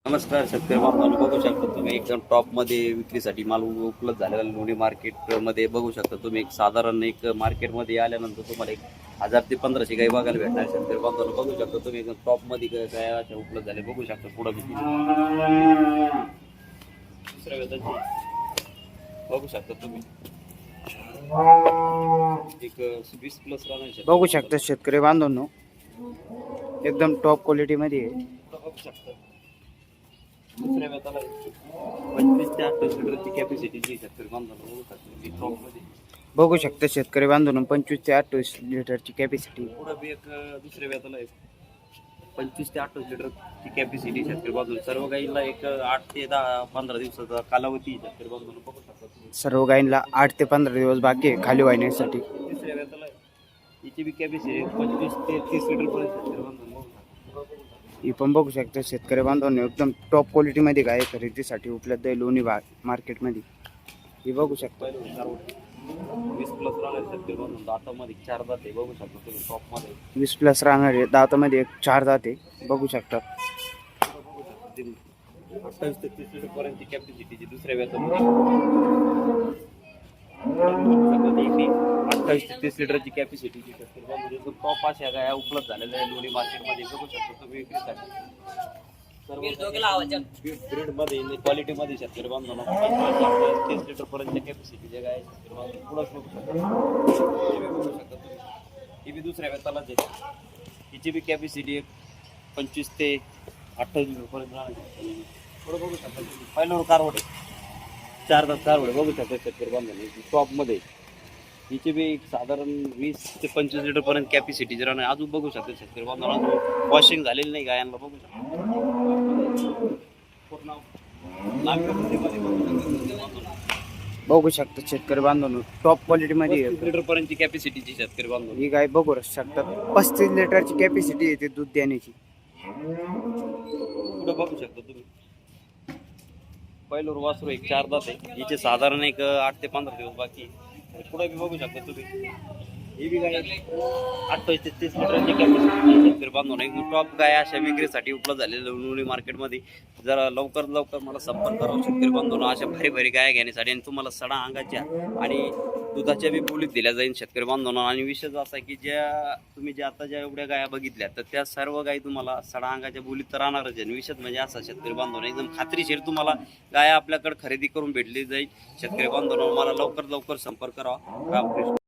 नमस्कार शेतकरी बांधवांनो, बघू शकता तुम्ही एकदम टॉप मध्ये विक्रीसाठी माल उपलब्ध झालेला लोणी मार्केट मध्ये बघू शकता तुम्ही. एक साधारण एक मार्केटमध्ये आल्यानंतर तुम्हाला 1000 ते 1500 गाई बघायला भेटणार. शेतकरी बांधवांनो बघू शकता तुम्ही एकदम टॉप मध्ये काय अशा उपलब्ध झाले बघू शकता. पुढे दुसऱ्या वेताची बघू शकता तुम्ही एक 20+ राहणार बघू शकता शेतकरी बांधवांनो, एकदम टॉप क्वालिटी मध्ये आहे. बघू शकता. दुसऱ्या वेताला 25 ते 28 लिटरची कॅपॅसिटी जी शेतकरी बांधवांनो बघू शकता टॉप मध्ये बघू शकता शेतकरी बांधवांनो, 25 ते 28 लिटरची कॅपॅसिटी. पुढे बी एक दुसऱ्या वेताला 25 ते 28 लिटरची कॅपॅसिटी शेतकरी बांधवांनो. सर्व गाईला एक 8 ते 15 दिवसाचा कालावधी शेतकरी बांधवांनो बघू शकता तुम्ही. सर्व गायींना 8 ते 15 दिवस बाकी आहे खाली वाहण्यासाठी. तिसऱ्या वेताला हिची बी कॅपॅसिटी 25 ते 30 लिटर पर्यंत शेतकरी बांधवांनो बघू शकता. ही पण बघू शकता शेतकरी बांधवांनो, एकदम टॉप क्वालिटी मध्ये गाय खरेदीसाठी उपलब्ध आहे लोणी मार्केट मध्ये. ही बघू शकता. 20+ राहणार शेतकरी बांधवांनो. दातामध्ये 4 दात आहे बघू शकता तुम्ही. टॉप मध्ये 20+ राहणार आहे. दातामध्ये एक 4 दात आहे बघू शकता. 28 ते 30 लिटर पर्यंत कॅपॅसिटीची दुसऱ्या वेतामध्ये 28 ते 30 लिटरची कॅपॅसिटीची शेतकरी बांधवांनो टॉप अशा गाया उपलब्ध झालेल्या आहे लोणी मार्केटमध्ये बघू शकता तुम्ही विक्रीसाठी. ब्रीड मध्ये क्वालिटी मध्ये शेतकरी बांधवांनो 30 लिटर पर्यंत कॅपॅसिटीच्या गाय शेतकरी बांधवांनो पुढंच बघू शकता तुम्ही. ही बी दुसऱ्या वेतालाच आहे. हिची बी कॅपॅसिटी 25 ते 28 लिटर पर्यंत राहणार. पुढं बघू शकता तुम्ही. पहिल्यावर कारवडे 4 दात कारवडे बघू शकता शेतकरी बांधवांनो टॉप मध्ये. हिची बी एक साधारण 20 ते 25 लिटर पर्यंत कॅपॅसिटी राहणार. अजून बघू शकता शेतकरी बांधवांनो अजून वॉशिंग झालेली नाही गायांना बघू शकता. बघू शकता शेतकरी बांधवांनो, टॉप क्वालिटी मध्ये आहे. 35 लिटर पर्यंतची कॅपॅसिटीची शेतकरी बांधवांनो. ही गाय बघू शकता 35 लिटरची कॅपॅसिटी येते दूध देण्याची. पुढे बघू शकता तुम्ही. पहिल्यावर वासरू एक 4 दात आहे. हिचे साधारण एक 8 ते 15 दिवस बाकी. पुढे बी बघू शकता तुम्ही. ही बी गाय 28 ते 30 लिटरची कॅपॅसिटी शेतकरी बांधवांनो. एक टॉप गाय अशा विक्रीसाठी उपलब्ध झालेल्या लोणी मार्केटमध्ये. जरा लवकर मला संपर्क करा शेतकरी बांधवांनो अशा भारी गाया घेण्यासाठी. आणि तुम्हाला सडा अंगाच्या आणि दुधाच्या बी बोलीत दिल्या जाईल शेतकरी बांधवांनो. आणि विशेष असा की तुम्ही आता ज्या एवढ्या गाया बघितल्या तर त्या सर्व गायी तुम्हाला सडा अंगाच्या बोलीत तर राहणारच आहे. विशेष म्हणजे असा शेतकरी बांधवांनो एकदम खात्रीशीर तुम्हाला गाया आपल्याकडे खरेदी करून भेटली जाईल शेतकरी बांधवांनो. मला लवकर संपर्क करा. रामकृष्ण.